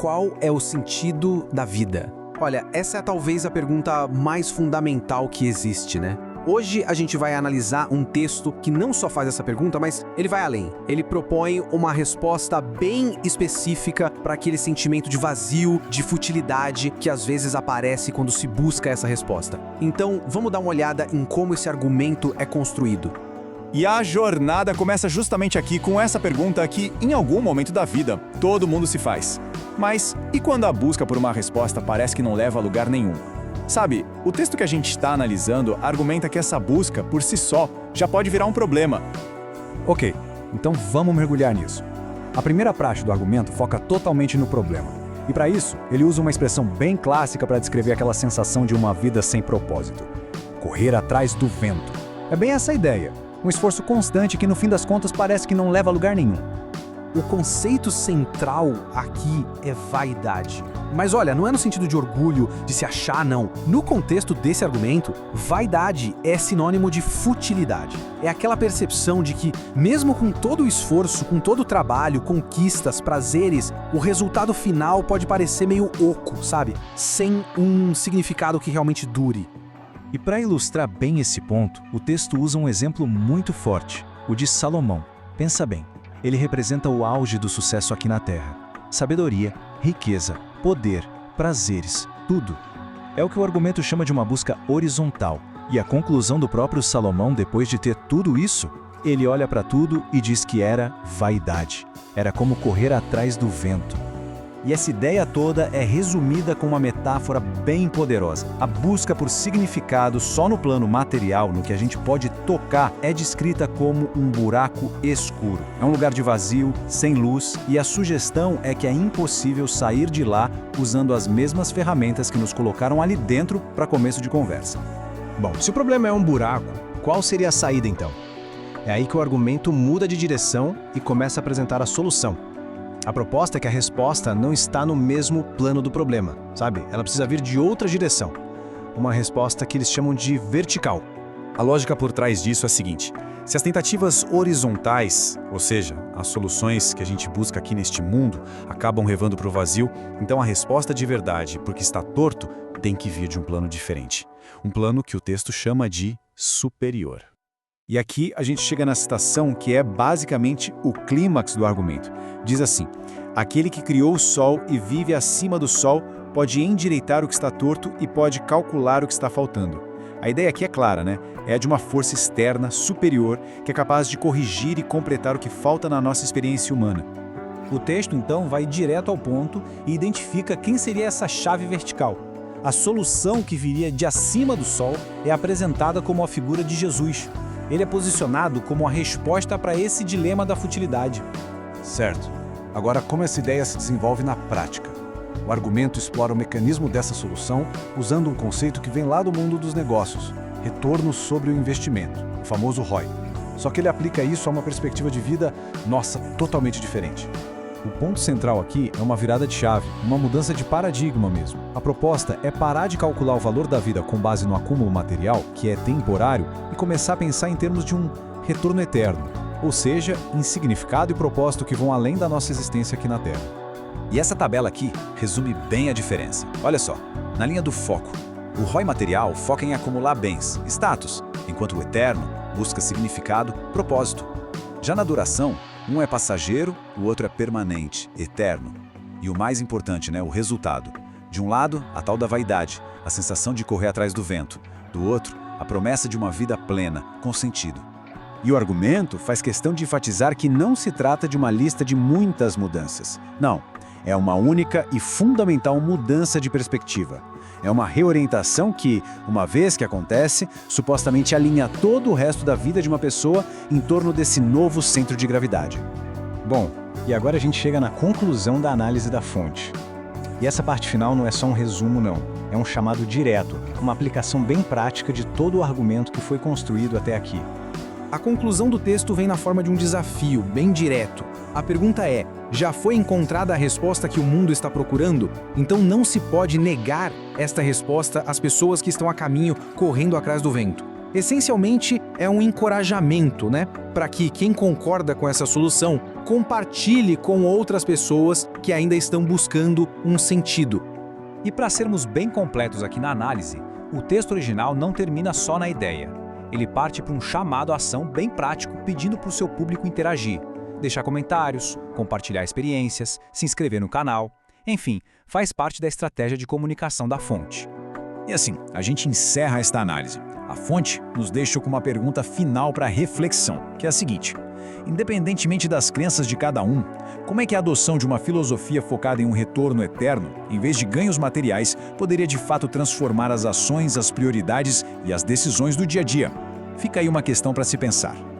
qual é o sentido da vida? Olha, essa é talvez a pergunta mais fundamental que existe, né? Hoje a gente vai analisar um texto que não só faz essa pergunta, mas ele vai além. Ele propõe uma resposta bem específica para aquele sentimento de vazio, de futilidade que às vezes aparece quando se busca essa resposta. Então, vamos dar uma olhada em como esse argumento é construído. E a jornada começa justamente aqui com essa pergunta que, em algum momento da vida, todo mundo se faz. Mas e quando a busca por uma resposta parece que não leva a lugar nenhum? Sabe, o texto que a gente está analisando argumenta que essa busca, por si só, já pode virar um problema. Ok, então vamos mergulhar nisso. A primeira praxe do argumento foca totalmente no problema. E para isso, ele usa uma expressão bem clássica para descrever aquela sensação de uma vida sem propósito. Correr atrás do vento. É bem essa a ideia. Um esforço constante que no fim das contas parece que não leva a lugar nenhum. O conceito central aqui é vaidade. Mas olha, não é no sentido de orgulho, de se achar, não. No contexto desse argumento, vaidade é sinônimo de futilidade. É aquela percepção de que, mesmo com todo o esforço, com todo o trabalho, conquistas, prazeres, o resultado final pode parecer meio oco, sabe? Sem um significado que realmente dure. E para ilustrar bem esse ponto, o texto usa um exemplo muito forte, o de Salomão. Pensa bem. Ele representa o auge do sucesso aqui na Terra. Sabedoria, riqueza, poder, prazeres, tudo. É o que o argumento chama de uma busca horizontal. E a conclusão do próprio Salomão, depois de ter tudo isso, ele olha para tudo e diz que era vaidade. Era como correr atrás do vento. E essa ideia toda é resumida com uma metáfora bem poderosa. A busca por significado só no plano material, no que a gente pode tocar, é descrita como um buraco escuro. É um lugar de vazio, sem luz, e a sugestão é que é impossível sair de lá usando as mesmas ferramentas que nos colocaram ali dentro para começo de conversa. Bom, se o problema é um buraco, qual seria a saída então? É aí que o argumento muda de direção e começa a apresentar a solução. A proposta é que a resposta não está no mesmo plano do problema, sabe? Ela precisa vir de outra direção. Uma resposta que eles chamam de vertical. A lógica por trás disso é a seguinte: se as tentativas horizontais, ou seja, as soluções que a gente busca aqui neste mundo, acabam levando para o vazio, então a resposta de verdade, porque está torto, tem que vir de um plano diferente. Um plano que o texto chama de superior. E aqui a gente chega na citação que é basicamente o clímax do argumento. Diz assim: aquele que criou o sol e vive acima do sol pode endireitar o que está torto e pode calcular o que está faltando. A ideia aqui é clara, né? É a de uma força externa, superior, que é capaz de corrigir e completar o que falta na nossa experiência humana. O texto, então, vai direto ao ponto e identifica quem seria essa chave vertical. A solução que viria de acima do sol é apresentada como a figura de Jesus. Ele é posicionado como a resposta para esse dilema da futilidade. Certo. Agora, como essa ideia se desenvolve na prática? O argumento explora o mecanismo dessa solução usando um conceito que vem lá do mundo dos negócios, retorno sobre o investimento, o famoso ROI. Só que ele aplica isso a uma perspectiva de vida, nossa, totalmente diferente. O ponto central aqui é uma virada de chave, uma mudança de paradigma mesmo. A proposta é parar de calcular o valor da vida com base no acúmulo material, que é temporário, e começar a pensar em termos de um retorno eterno, ou seja, em significado e propósito que vão além da nossa existência aqui na Terra. E essa tabela aqui resume bem a diferença. Olha só, na linha do foco, o ROI material foca em acumular bens, status, enquanto o eterno busca significado, propósito. Já na duração, um é passageiro, o outro é permanente, eterno. E o mais importante, o resultado. De um lado, a tal da vaidade, a sensação de correr atrás do vento. Do outro, a promessa de uma vida plena, com sentido. E o argumento faz questão de enfatizar que não se trata de uma lista de muitas mudanças. Não, é uma única e fundamental mudança de perspectiva. É uma reorientação que, uma vez que acontece, supostamente alinha todo o resto da vida de uma pessoa em torno desse novo centro de gravidade. Bom, e agora a gente chega na conclusão da análise da fonte. E essa parte final não é só um resumo, não. É um chamado direto, uma aplicação bem prática de todo o argumento que foi construído até aqui. A conclusão do texto vem na forma de um desafio, bem direto. A pergunta é: já foi encontrada a resposta que o mundo está procurando? Então não se pode negar esta resposta às pessoas que estão a caminho, correndo atrás do vento. Essencialmente, é um encorajamento, para que quem concorda com essa solução compartilhe com outras pessoas que ainda estão buscando um sentido. E para sermos bem completos aqui na análise, o texto original não termina só na ideia. Ele parte para um chamado à ação bem prático, pedindo para o seu público interagir, deixar comentários, compartilhar experiências, se inscrever no canal. Enfim, faz parte da estratégia de comunicação da fonte. E assim, a gente encerra esta análise. A fonte nos deixa com uma pergunta final para reflexão, que é a seguinte: independentemente das crenças de cada um, como é que a adoção de uma filosofia focada em um retorno eterno, em vez de ganhos materiais, poderia de fato transformar as ações, as prioridades e as decisões do dia a dia? Fica aí uma questão para se pensar.